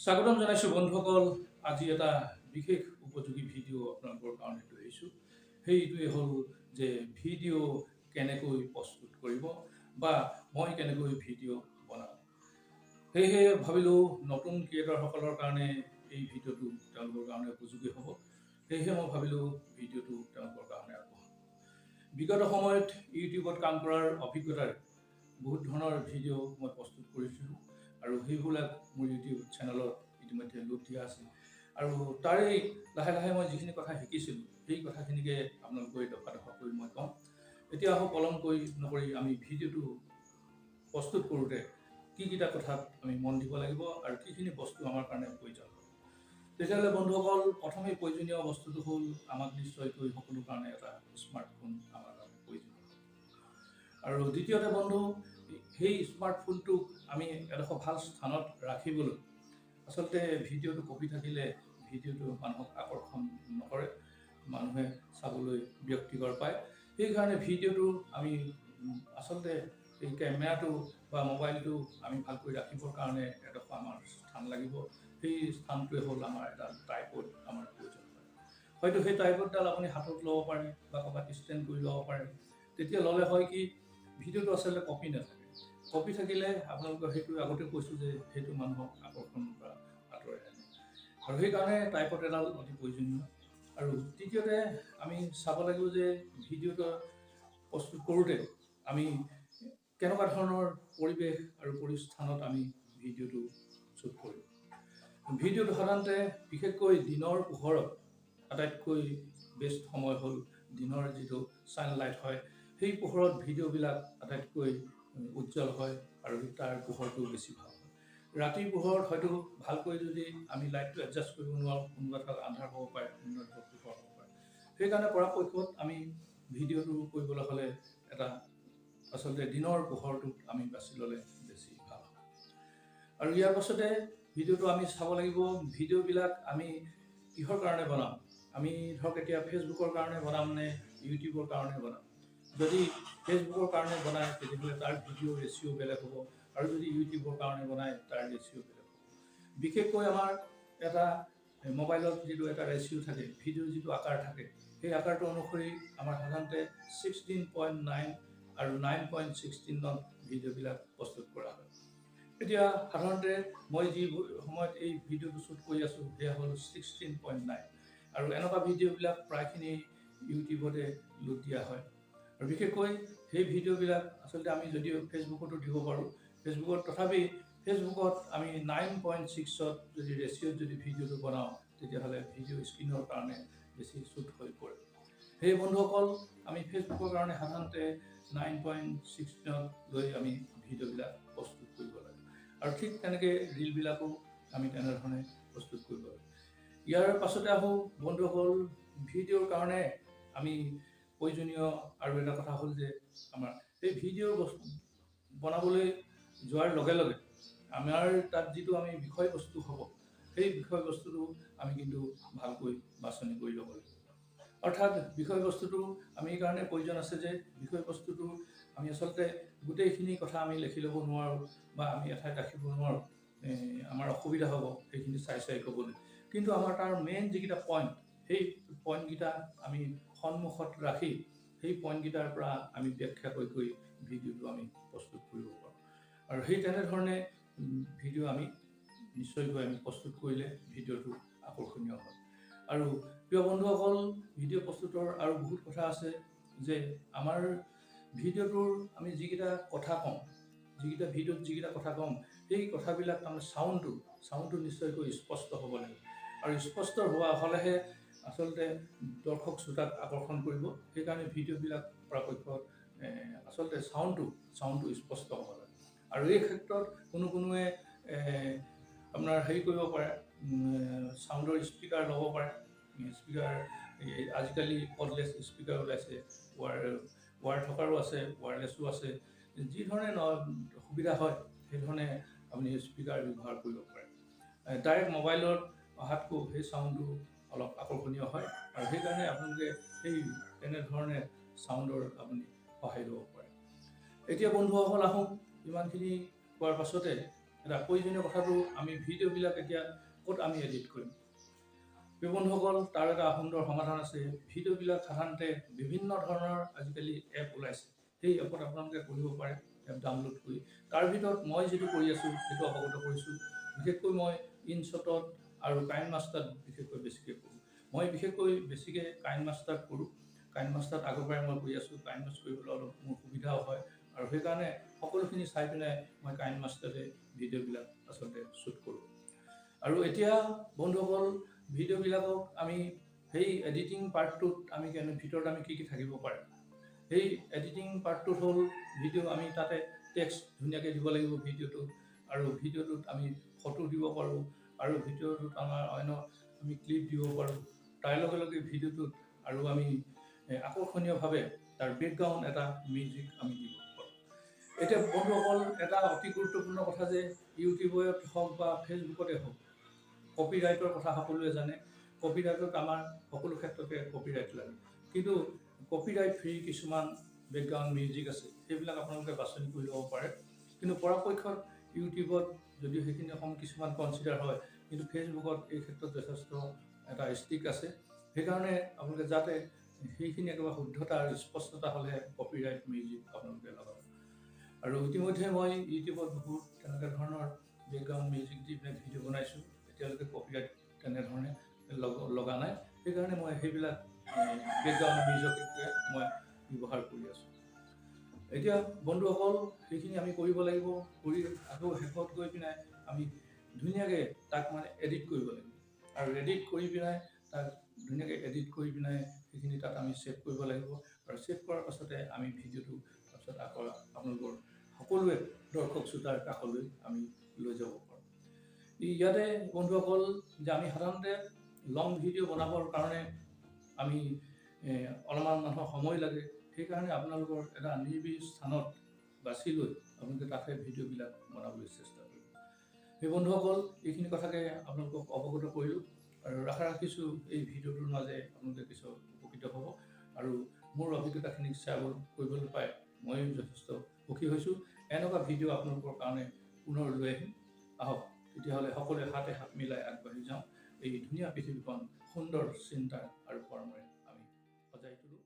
স্বাগতম জনাইছোঁ বন্ধুসকল। আজি এটা বিশেষ উপযোগী ভিডিঅ' আপোনালোকৰ কাৰণে লৈ আহিছোঁ। সেইটোৱে হ'ল যে ভিডিঅ' কেনেকৈ প্ৰস্তুত কৰিব বা মই কেনেকৈ ভিডিঅ' বনাওঁ। সেয়েহে ভাবিলোঁ নতুন ক্ৰিয়েটৰসকলৰ কাৰণে এই ভিডিঅ'টো তেওঁলোকৰ কাৰণে উপযোগী হ'ব। সেয়েহে মই ভাবিলোঁ ভিডিঅ'টো তেওঁলোকৰ কাৰণে আগবঢ়াম। বিগত সময়ত ইউটিউবত কাম কৰাৰ অভিজ্ঞতাৰে বহুত ধৰণৰ ভিডিঅ' মই প্ৰস্তুত কৰিছিলোঁ আৰু সেইবিলাক মোৰ ইউটিউব চেনেলত ইতিমধ্যে লোড দিয়া আছিল। আৰু তাৰেই লাহে লাহে মই যিখিনি কথা শিকিছিলোঁ সেই কথাখিনিকে আপোনালোকে দফা দফা কৰি মই কম। এতিয়া আহক পলম নকৰি আমি ভিডিঅ'টো প্ৰস্তুত কৰোঁতে কিটা কথাত আমি মন দিব লাগিব আৰু কিখিনি বস্তু আমাৰ কাৰণে প্ৰয়োজন। তেতিয়াহ'লে বন্ধুসকল, প্ৰথমেই প্ৰয়োজনীয় বস্তুটো হ'ল আমাক নিশ্চয়কৈ সকলো কাৰণে এটা স্মাৰ্টফোন আমাৰ কাৰণে প্ৰয়োজনীয়। আৰু দ্বিতীয়তে বন্ধু, সেই স্মাৰ্টফোনটোক আমি এডোখৰ ভাল স্থানত ৰাখিবলৈ আচলতে ভিডিঅ'টো কপি থাকিলে ভিডিঅ'টো মানুহক আকৰ্ষণ নকৰে, মানুহে চাবলৈ ব্যক্তিগৰ পায়। সেইকাৰণে ভিডিঅ'টো আমি আচলতে এই কেমেৰাটো বা মোবাইলটো আমি ভালকৈ ৰাখিবৰ কাৰণে এডোখৰ আমাৰ স্থান লাগিব। সেই স্থানটোৱে হ'ল আমাৰ এটা ট্ৰাইপড আমাৰ প্ৰয়োজন হয়। হয়তো সেই ট্ৰাইপডডাল আপুনি হাতত ল'ব পাৰে বা ক'ৰবাত ষ্টেণ্ড কৰি ল'ব পাৰে। তেতিয়া ল'লে হয় কি, ভিডিঅ'টো আচলতে কপি নাথাকে। কপি থাকিলে আপোনালোকৰ সেইটো আগতে কৈছোঁ যে সেইটো মানুহক আকৰ্ষণৰ পৰা আঁতৰাই আনে। আৰু সেইকাৰণে ট্ৰাইপড এডাল অতি প্ৰয়োজনীয়। আৰু তৃতীয়তে আমি চাব লাগিব যে ভিডিঅ'টো প্ৰস্তুত কৰোঁতে আমি কেনেকুৱা ধৰণৰ পৰিৱেশ আৰু পৰিস্থানত আমি ভিডিঅ'টো শ্বুট কৰিম। ভিডিঅ'টো সাধাৰণতে বিশেষকৈ দিনৰ পোহৰত আটাইতকৈ বেষ্ট সময় হ'ল দিনৰ যিটো ছানলাইট হয়, সেই পোহৰত ভিডিঅ'বিলাক আটাইতকৈ উজ্জ্বল হয় আৰু তাৰ পোহৰটো বেছি ভাল হয়। ৰাতিৰ পোহৰত হয়তো ভালকৈ যদি আমি লাইটটো এডজাষ্ট কৰিব নোৱাৰোঁ, কোনোবা ঠাইত আন্ধাৰ হ'ব পাৰে, কোনোবা ঠাইত পোহৰ হ'ব পাৰে। সেইকাৰণে পৰাপক্ষত আমি ভিডিঅ'টো কৰিবলৈ হ'লে এটা আচলতে দিনৰ পোহৰটোক আমি বাছি ল'লে বেছি ভাল হয়। আৰু ইয়াৰ পাছতে ভিডিঅ'টো আমি চাব লাগিব, ভিডিঅ'বিলাক আমি কিহৰ কাৰণে বনাম। আমি ধৰক এতিয়া ফেচবুকৰ কাৰণে বনাম নে ইউটিউবৰ কাৰণে বনাম। যদি ফেচবুকৰ কাৰণে বনায় তেতিয়াহ'লে তাৰ ভিডিঅ' ৰেচিঅ' বেলেগ হ'ব, আৰু যদি ইউটিউবৰ কাৰণে বনায় তাৰ ৰেচিঅ' বেলেগ হ'ব। বিশেষকৈ আমাৰ এটা মোবাইলত যিটো এটা ৰেচিঅ' থাকে, ভিডিঅ'ৰ যিটো আকাৰ থাকে, সেই আকাৰটো অনুসৰি আমাৰ সাধাৰণতে 16:9 আৰু 9:16 ভিডিঅ'বিলাক প্ৰস্তুত কৰা হয়। এতিয়া সাধাৰণতে মই যি সময়ত এই ভিডিঅ'টো শ্বুট কৰি আছোঁ সেয়া হ'ল 16:9, আৰু এনেকুৱা ভিডিঅ'বিলাক প্ৰায়খিনি ইউটিউবতে লোড দিয়া হয়। আৰু বিশেষকৈ সেই ভিডিঅ'বিলাক আচলতে আমি যদিও ফেচবুকতো দিব পাৰোঁ, ফেচবুকত তথাপি ফেচবুকত আমি 9:6 যদি ৰেচিঅ'ত যদি ভিডিঅ'টো বনাওঁ তেতিয়াহ'লে ভিডিঅ' স্ক্ৰীনৰ কাৰণে বেছি শ্বুট হৈ পৰে। সেই বন্ধুসকল, আমি ফেচবুকৰ কাৰণে সাধাৰণতে 9:16 লৈ আমি ভিডিঅ'বিলাক প্ৰস্তুত কৰিব লাগে। আৰু ঠিক তেনেকৈ ৰীলবিলাকো আমি তেনেধৰণে প্ৰস্তুত কৰিব লাগে। ইয়াৰ পাছতে আহোঁ বন্ধুসকল, ভিডিঅ'ৰ কাৰণে আমি প্ৰয়োজনীয় আৰু এটা কথা হ'ল যে আমাৰ এই ভিডিঅ' বনাবলৈ যোৱাৰ লগে লগে আমাৰ তাত যিটো আমি বিষয়বস্তু হ'ব, সেই বিষয়বস্তুটো আমি কিন্তু ভালকৈ বাছনি কৰি ল'ব লাগিব। অৰ্থাৎ বিষয়বস্তুটো আমি এইকাৰণে প্ৰয়োজন আছে যে বিষয়বস্তুটো আমি আচলতে গোটেইখিনি কথা আমি লিখি ল'ব নোৱাৰোঁ বা আমি এঠাইত ৰাখিব নোৱাৰোঁ, আমাৰ অসুবিধা হ'ব সেইখিনি চাই ক'বলৈ। কিন্তু আমাৰ তাৰ মেইন যিকেইটা পইণ্ট, সেই পইণ্টকেইটা আমি সন্মুখত ৰাখি সেই পইণ্টকেইটাৰ পৰা আমি ব্যাখ্যা কৰি ভিডিঅ'টো আমি প্ৰস্তুত কৰিব পাৰোঁ। আৰু সেই তেনেধৰণে ভিডিঅ' আমি নিশ্চয়কৈ আমি প্ৰস্তুত কৰিলে ভিডিঅ'টো আকৰ্ষণীয় হয়। আৰু প্ৰিয় বন্ধুসকল, ভিডিঅ' প্ৰস্তুতৰ আৰু বহুত কথা আছে যে আমাৰ ভিডিঅ'টোৰ আমি যিকেইটা কথা কওঁ, ভিডিঅ'ত যিকেইটা কথা কম, সেই কথাবিলাক আমাৰ চাউণ্ডটো নিশ্চয়কৈ স্পষ্ট হ'ব লাগিব। আৰু স্পষ্ট হ'লেহে আচলতে দৰ্শক শ্ৰোতাক আকৰ্ষণ কৰিব। সেইকাৰণে ভিডিঅ'বিলাক পৰাপক্ষত আচলতে চাউণ্ডটো স্পষ্ট হ'ব লাগে। আৰু এই ক্ষেত্ৰত কোনোৱে আপোনাৰ হেৰি কৰিব পাৰে, চাউণ্ডৰ স্পীকাৰ ল'ব পাৰে। স্পীকাৰ আজিকালি কৰ্ডলেছ স্পীকাৰ ওলাইছে, ৱায়াৰ থকাৰো আছে, ৱায়াৰলেছো আছে। যি ধৰণে সুবিধা হয় সেইধৰণে আপুনি স্পীকাৰ ব্যৱহাৰ কৰিব পাৰে। ডাইৰেক্ট মোবাইলত অহাতকৈ সেই চাউণ্ডটো অলপ আকৰ্ষণীয় হয়, আৰু সেইকাৰণে আপোনালোকে সেই তেনেধৰণে চাউণ্ডৰ আপুনি সহায় ল'ব পাৰে। এতিয়া বন্ধুসকল আহোঁ, ইমানখিনি কোৱাৰ পাছতে এটা প্ৰয়োজনীয় কথাটো আমি ভিডিঅ'বিলাক এতিয়া ক'ত আমি এডিট কৰিম। বন্ধুসকল, তাৰ এটা সুন্দৰ সমাধান আছে। ভিডিঅ'বিলাক সাধাৰণতে বিভিন্ন ধৰণৰ আজিকালি এপ ওলাইছে, সেই এপত আপোনালোকে কৰিব পাৰে এপ ডাউনলোড কৰি। তাৰ ভিতৰত মই যিটো কৰি আছোঁ সেইটো অৱগত কৰিছোঁ। বিশেষকৈ মই ইনশ্বটত আৰু কাইনমাষ্টাৰত বিশেষকৈ বেছিকৈ কৰোঁ। মই বিশেষকৈ বেছিকৈ কাইনমাষ্টাৰত কৰোঁ। কাইনমাষ্টাৰত আগৰ পৰাই মই কৰি আছোঁ। কাইনমাষ্টাৰ কৰিবলৈ অলপ মোৰ সুবিধাও হয়, আৰু সেইকাৰণে সকলোখিনি চাই পেলাই মই কাইনমাষ্টাৰতে ভিডিঅ'বিলাক আচলতে শ্বুট কৰোঁ। আৰু এতিয়া বন্ধুসকল, ভিডিঅ'বিলাকক আমি সেই এডিটিং পাৰ্টটোত আমি ভিতৰত আমি কি থাকিব পাৰে। সেই এডিটিং পাৰ্টটোত হ'ল ভিডিঅ' আমি তাতে টেক্সট ধুনীয়াকৈ দিব লাগিব ভিডিঅ'টোত, আৰু ভিডিঅ'টোত আমি ফটো দিব পাৰোঁ, আৰু ভিডিঅ'টোত আমাৰ অন্য আমি ক্লিপ দিব পাৰোঁ। তাৰ লগে লগে ভিডিঅ'টোত আৰু আমি আকৰ্ষণীয়ভাৱে তাৰ বেকগ্ৰাউণ্ড এটা মিউজিক আমি দিব পাৰোঁ। এতিয়া বন্ধুসকল, এটা অতি গুৰুত্বপূৰ্ণ কথা যে ইউটিউবত হওক বা ফেচবুকতে হওক, কপিৰাইটৰ কথা সকলোৱে জানে। কপিৰাইটত আমাৰ সকলো ক্ষেত্ৰতে কপিৰাইট লাগে, কিন্তু কপিৰাইট ফ্ৰী কিছুমান বেকগ্ৰাউণ্ড মিউজিক আছে, সেইবিলাক আপোনালোকে বাছনি কৰি ল'ব পাৰে। কিন্তু পৰাপক্ষত ইউটিউবত যদিও সেইখিনি কিছুমান কনচিডাৰ হয়, কিন্তু ফেচবুকত এই ক্ষেত্ৰত যথেষ্ট এটা ষ্ট্ৰিক আছে। সেইকাৰণে আপোনালোকে যাতে সেইখিনি একেবাৰে শুদ্ধতা আৰু স্পষ্টতা হ'লেহে কপিৰাইট মিউজিক আপোনালোকে লগাব। আৰু ইতিমধ্যে মই ইউটিউবত বহুত তেনেকুৱা ধৰণৰ বেকগ্ৰাউণ্ড মিউজিক দি পেলাই ভিডিঅ' বনাইছোঁ। এতিয়ালৈকে কপিৰাইট তেনেধৰণে লগা নাই, সেইকাৰণে মই সেইবিলাক বেকগ্ৰাউণ্ড মিউজিককে মই ব্যৱহাৰ কৰি আছোঁ। এতিয়া বন্ধুসকল, সেইখিনি আমি কৰিব লাগিব। কৰি আকৌ শেষত গৈ পিনাই আমি ধুনীয়াকৈ তাক এডিট কৰিব লাগিব, আৰু এডিট কৰি পিনাই তাক ধুনীয়াকৈ এডিট কৰি পিনাই সেইখিনি তাত আমি ছেভ কৰিব লাগিব। আৰু ছেভ কৰাৰ পাছতে আমি ভিডিঅ'টো তাৰপিছত আকৌ আপোনালোকৰ সকলোৱে দৰ্শক শ্ৰোতাৰ কাষলৈ আমি লৈ যাব পাৰোঁ। ইয়াতে বন্ধুসকল, যে আমি সাধাৰণতে লং ভিডিঅ' বনাবৰ কাৰণে আমি অলপমান মানুহৰ সময় লাগে। সেইকাৰণে আপোনালোকৰ এটা নিৰ্দিষ্ট স্থানত বাছি লৈ আপোনালোকে তাতে ভিডিঅ'বিলাক বনাবলৈ চেষ্টা কৰিব। সেই বন্ধুসকল, এইখিনি কথাকে আপোনালোকক অৱগত কৰিলোঁ, আৰু আশা ৰাখিছোঁ এই ভিডিঅ'টোৰ মাজে আপোনালোকে কিছু উপকৃত হ'ব, আৰু মোৰ অভিজ্ঞতাখিনি শ্বেয়াৰ কৰিবলৈ পাই ময়ো যথেষ্ট সুখী হৈছোঁ। এনেকুৱা ভিডিঅ' আপোনালোকৰ কাৰণে পুনৰ লৈ আহিম। আহক তেতিয়াহ'লে সকলোৱে হাতে হাত মিলাই আগবাঢ়ি যাওঁ। এই ধুনীয়া পৃথিৱীখন সুন্দৰ চিন্তা আৰু কৰ্মৰে আমি সজাই তোলোঁ।